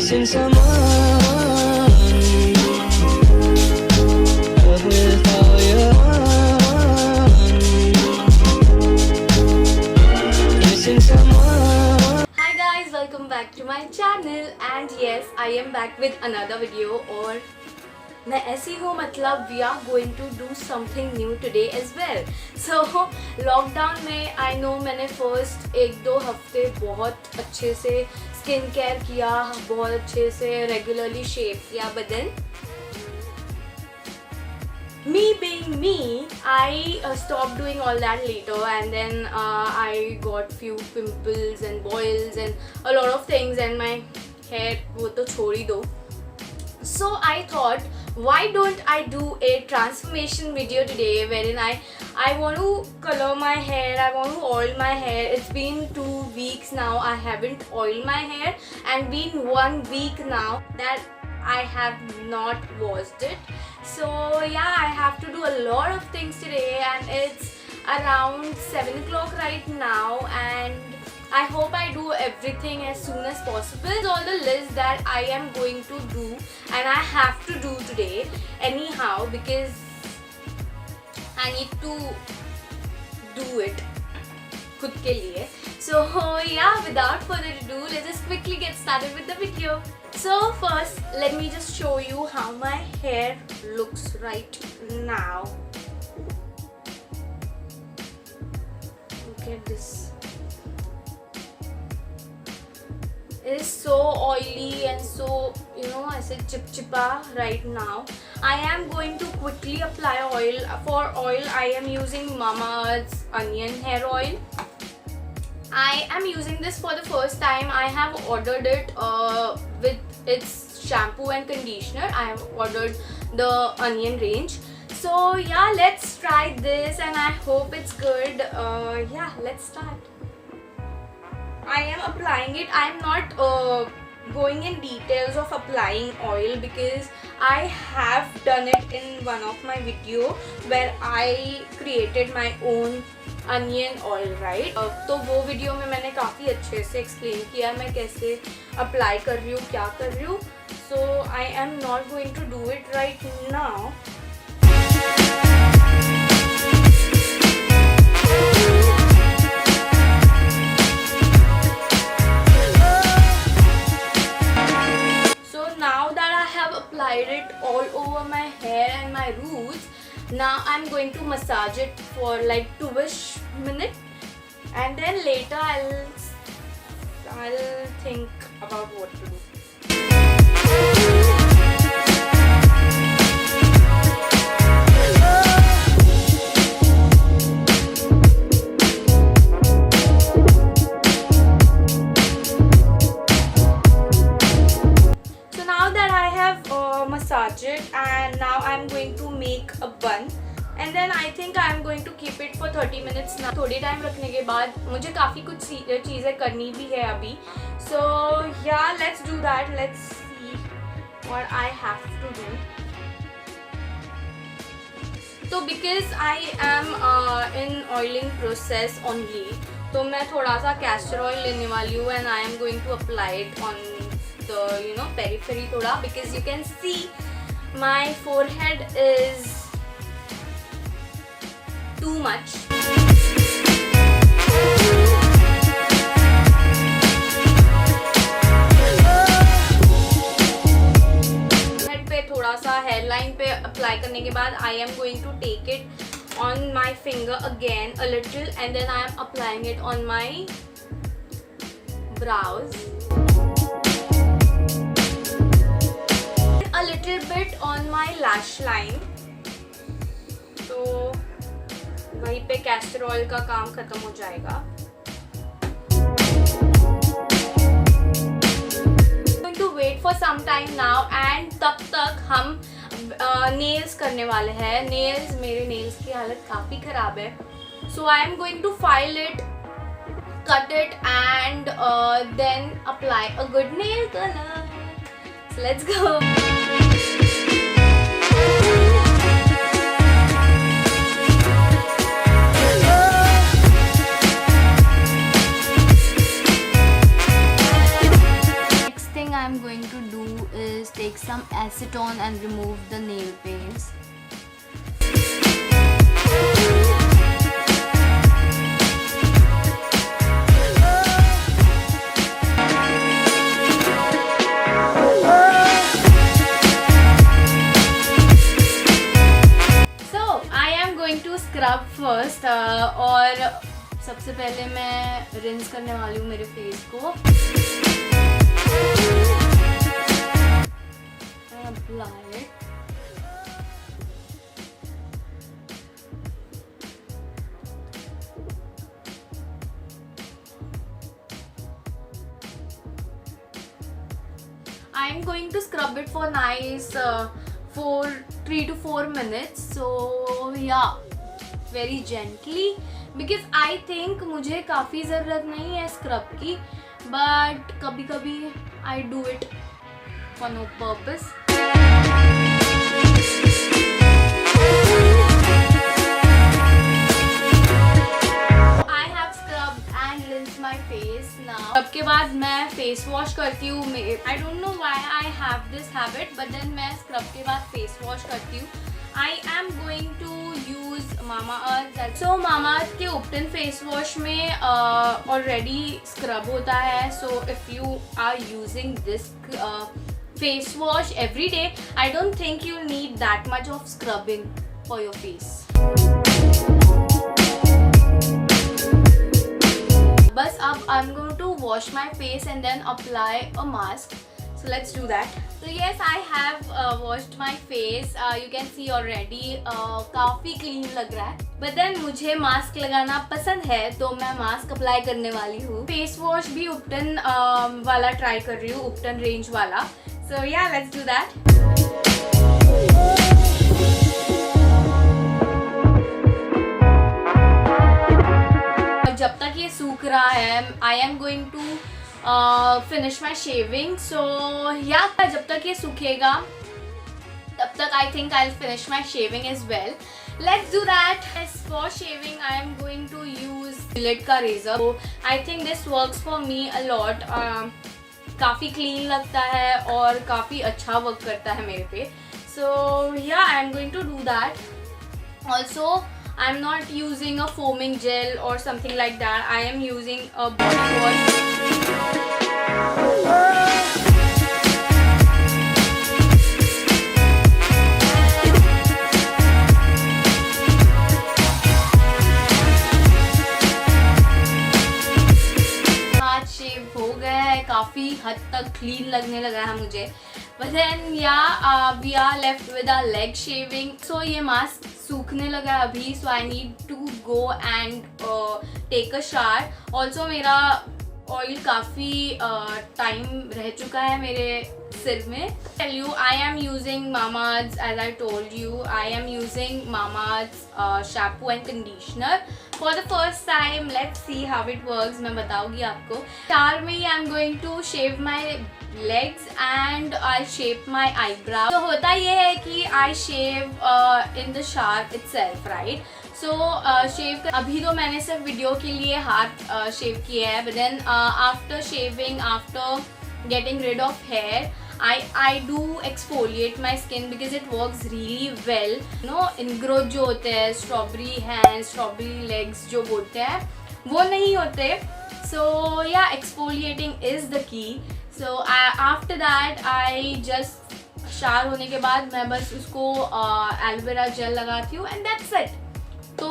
missing someone. Without you, missing someone. Hi guys, welcome back to my channel and yes, I am back with another video और मैं ऐसी हूँ मतलब we are going to do something new today as well. So lockdown में I know मैंने first 1-2 हफ्ते बहुत अच्छे से स्किन केयर किया, बहुत अच्छे से रेगुलरली शेव किया, but then me being me, I stopped doing all that later and then I got few pimples and boils and a lot of things and my hair वो तो छोड़ ही दो. So I thought, why don't I do a transformation video today wherein I want to color my hair, I want to oil my hair. It's been 2 weeks now I haven't oiled my hair and been 1 week now that I have not washed it. So yeah, I have to do a lot of things today and it's around 7 o'clock right now and I hope I do everything as soon as possible. It's all the list that I am going to do and I have to do today anyhow because I need to do it खुद के लिए. So yeah, without further ado, let's just quickly get started with the video. So first, let me just show you how my hair looks right now. Look at this. It is so oily and so, I said chipchipa right now. I am going to quickly apply oil. For oil, I am using Mamaearth's onion hair oil. I am using this for the first time. I have ordered it with its shampoo and conditioner. I have ordered the onion range. So yeah, let's try this and I hope it's good. Yeah, let's start. I am applying it. I am not going in details of applying oil because I have done it in one of my video where I created my own onion oil right. तो वो video में मैंने काफ़ी अच्छे से explain किया मैं कैसे अप्लाई कर रही हूँ, क्या कर रही हूँ. So I am not going to do it right now. So now that I have applied it all over my hair and my roots, now I'm going to massage it for like 2ish minutes and then later I'll think about what to do. So now that I have massaged it and now I'm going to make a bun and then I think I'm going to keep it for 30 minutes now. थोड़ी time रखने के बाद मुझे काफ़ी कुछ चीज़ें करनी भी है अभी. So yeah, let's do that. Let's see what I have to do. So because I am in oiling process only, तो मैं थोड़ा सा castor oil लेने वाली हूँ and I am going to apply it on the periphery thoda because you can see my forehead is too much. Head पे थोड़ा सा हेयर लाइन पे अप्लाई करने के बाद I am going to take it on my finger again a little and then I am applying it on my brows. A little bit on my lash line. तो वहीं पे castor oil का काम खत्म हो जाएगा. Going to wait for some time now and तब तक हम नेल्स करने वाले हैं. नेल्स मेरे नेल्स की हालत काफ़ी ख़राब है. So I am going to file it, cut it and then apply a good nail color. So let's go. I'm going to do is take some acetone and remove the nail paints. Scrub first और सबसे पहले मैं rinse करने वाली हूँ मेरे face को. Apply I am going to scrub it for nice 3 to 4 minutes. So yeah, very gently because I think मुझे काफ़ी ज़रूरत नहीं है स्क्रब की, but कभी कभी I do it for no purpose. I have scrubbed and rinsed my face now. अब के बाद मैं फेस वॉश करती हूँ. I don't know why I have this habit, but then मैं स्क्रब के बाद फेस वॉश करती हूँ. I am going to use Mamaearth. So Mamaearth के Upton face wash में already scrub होता है. So if you are using this face wash every day, I don't think you need that much of scrubbing for your face. बस अब I'm going to wash my face and then apply a mask. So let's do that. So yes, I have washed my face. You can see already काफ़ी clean लग रहा है. But then मुझे mask लगाना पसंद है तो मैं मास्क अप्लाई करने वाली हूँ. फेस वॉश भी उपटन वाला ट्राई कर रही हूँ, उपटन रेंज वाला. So yeah, let's do that. जब तक ये सूख रहा है, I am going to finish my shaving. So yeah, जब तक ये सूखेगा तब तक I think I'll finish my shaving as well. Let's do that. As for shaving, I am going to use Gillette का razor. So I think this works for me a lot. काफ़ी clean लगता है और काफ़ी अच्छा work करता है मेरे पे. So yeah, I am going to do that. Also, I'm not using a foaming gel or something like that. I am using a body wash. हाथ शेव हो गया है, काफ़ी हद तक क्लीन लगने लगा है मुझे. But then yeah, we are left with our leg shaving. So ये मास्क सूखने लगा है अभी. So I need to go and take a shower. Also मेरा ऑयल काफ़ी टाइम रह चुका है मेरे सिर में. Tell you, I am using Mamaearth. As I told you, I am using Mamaearth shampoo and conditioner for the first time. Let's see how it works. मैं बताऊँगी आपको. Shower में I am going to shave my legs and I shape my eyebrow. तो होता ये है कि I shave in the shower itself, right? So shave अभी तो मैंने सिर्फ वीडियो के लिए हाथ शेव किया है. But then after shaving, after getting rid of hair, I do exfoliate my skin because it works really well. You know, ingrowth जो होते हैं, strawberry hands, strawberry legs जो बोलते हैं, वो नहीं होते. So yeah, exfoliating is the key. So after that, I just shower होने के बाद मैं बस उसको एलोवेरा जेल लगाती हूँ and that's it. तो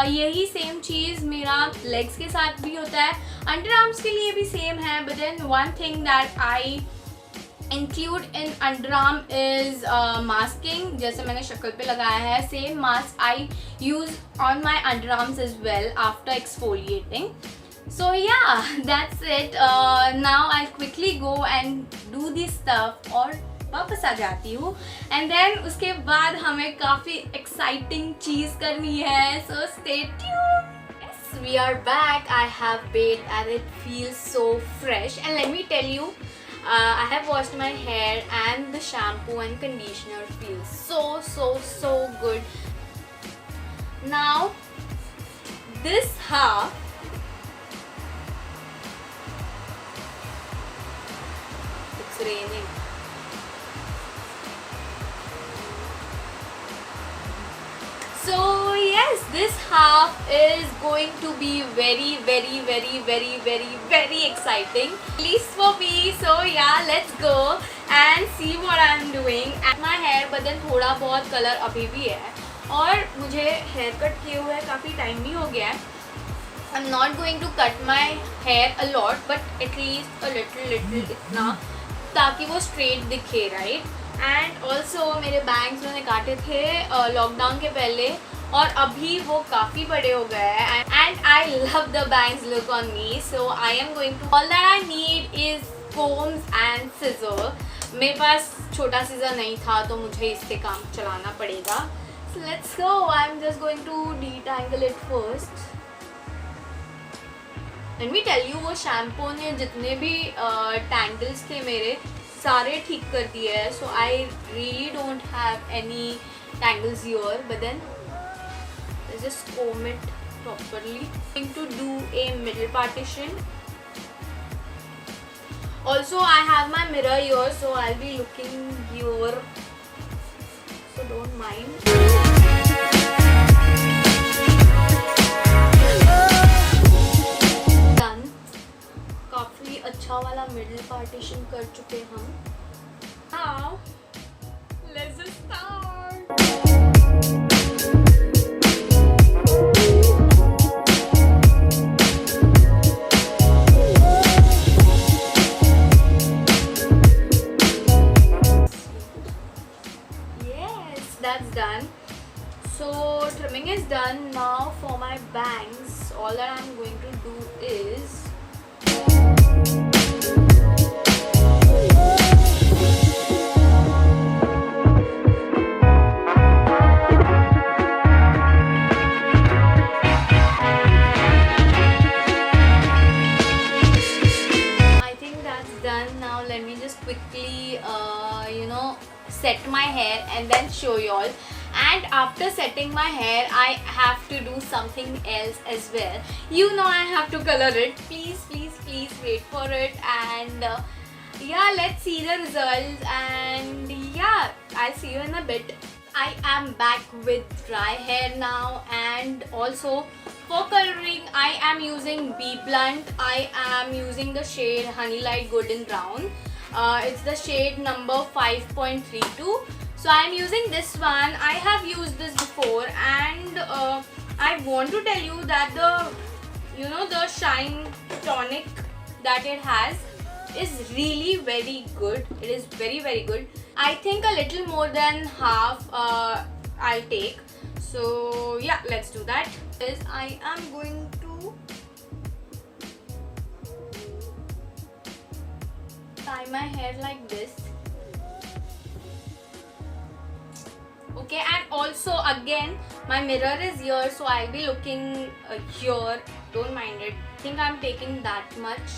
यही सेम चीज़ मेरा लेग्स के साथ भी होता है, अंडर आर्म्स के लिए भी सेम है. But then one thing that I include in underarm is masking. जैसे मैंने शक्ल पे लगाया है, same mask I use on my underarms as well after exfoliating. So yeah, that's it. Now I'll quickly go and do this stuff और वापस आ जाती हूँ. And then उसके बाद हमें काफ़ी exciting चीज़ करनी है. So stay tuned. Yes, we are back. I have bathed and it feels so fresh. And let me tell you, I have washed my hair and the shampoo and conditioner feels so good. Now this half it's raining. So yes, this half is going to be very exciting, at least for me. So yeah, let's go and see what I'm doing at my hair. But then थोड़ा बहुत colour अभी भी है और मुझे hair cut किए हुए काफ़ी टाइम भी हो गया है. I'm not going to cut my hair a lot, but at least a little इतना, ताकि वो straight दिखे, right? एंड ऑल्सो मेरे बैंग्स मैंने काटे थे लॉकडाउन के पहले और अभी वो काफ़ी बड़े हो गए हैं. And I love the bangs look on me. So I am going to, all that I need is combs and scissor. मेरे पास छोटा सीजर नहीं था तो मुझे इससे काम चलाना पड़ेगा. So let's go. I am just going to detangle it first. Let me tell you, वो शैम्पू ने जितने भी टैंगल्स थे मेरे सारे ठीक कर दिए है. So I really don't have any tangles here, but then let's just comb it properly. I'm going to do a middle partition. Also I have my mirror here, so I'll be looking here, so don't mind. Done. काफी अच्छा वाला middle partition कर चुके हम. Now let's just start. Yes, that's done. So trimming is done. Now for my bangs, all that I'm going to do is quickly set my hair and then show you all. And after setting my hair I have to do something else as well. I have to color it. Please wait for it. And yeah, let's see the results. And yeah, I'll see you in a bit. I am back with dry hair now. And also for coloring I am using BBlunt. I am using the shade Honey Light Golden Brown. It's the shade number 5.32. So I'm using this one. I have used this before, and I want to tell you that the shine tonic that it has is really very good. It is very good. I think a little more than half I'll take. So yeah, let's do that. I am going to tie my hair like this. Okay, and also again my mirror is here, so I'll be looking here. Don't mind it. I think I'm taking that much.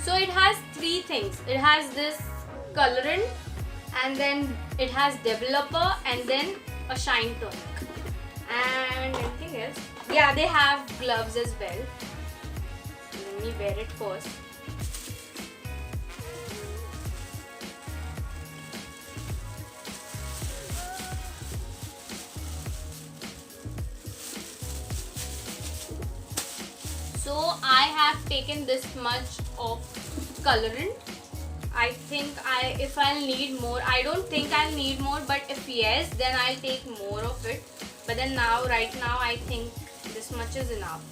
So it has three things. It has this colorant, and then it has developer, and then a shine tonic. And anything else? Yeah, they have gloves as well. Let me wear it first. So I have taken this much of colorant. I think if I'll need more, I don't think I'll need more, but if yes, then I'll take more of it. But then right now I think this much is enough.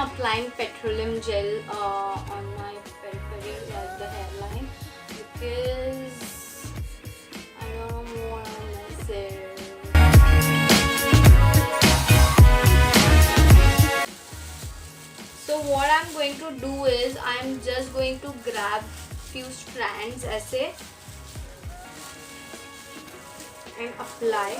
Applying petroleum gel on my periphery, like the hairline, because I don't want to mess it. So what I'm going to do is I'm just going to grab few strands ऐसे and apply.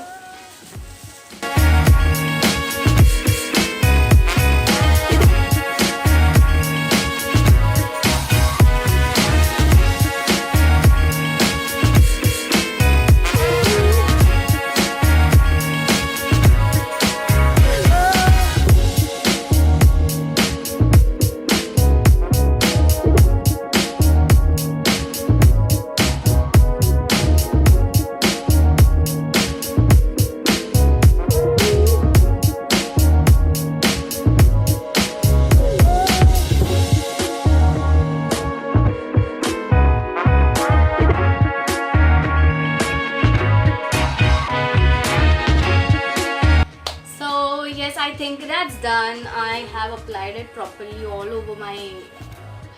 Yes, I think that's done. I have applied it properly all over my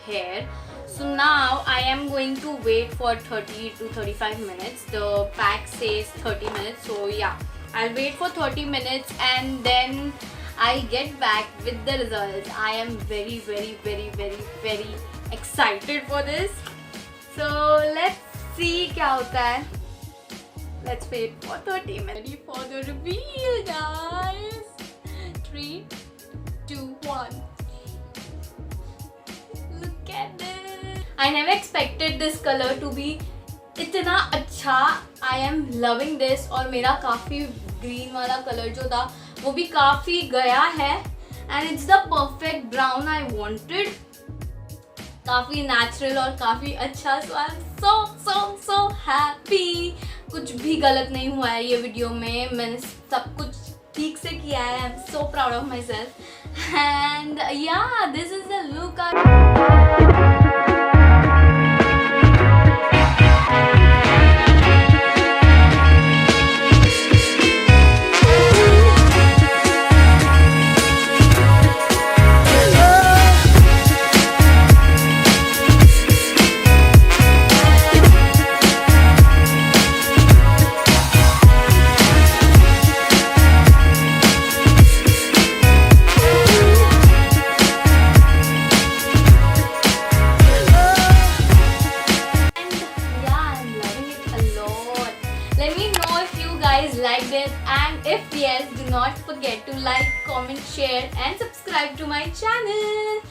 hair. So now I am going to wait for 30 to 35 minutes. The pack says 30 minutes. So yeah, I'll wait for 30 minutes and then I get back with the results. I am very excited for this. So let's see क्या होता है. Let's wait for 30 minutes. Ready for the reveal, guys. 3, 2, 1. Look at this. I never expected this color to be इतना अच्छा. I am loving this. और मेरा काफ़ी green वाला color जो था वो भी काफ़ी गया है. And it's the perfect brown I wanted. काफ़ी natural और काफ़ी अच्छा. So I'm so happy. कुछ भी गलत नहीं हुआ है ये वीडियो में. मैंने सब कुछ ठीक से किया है. I'm so proud of myself. And yeah, this is the look like this, and if yes, do not forget to like, comment, share and subscribe to my channel.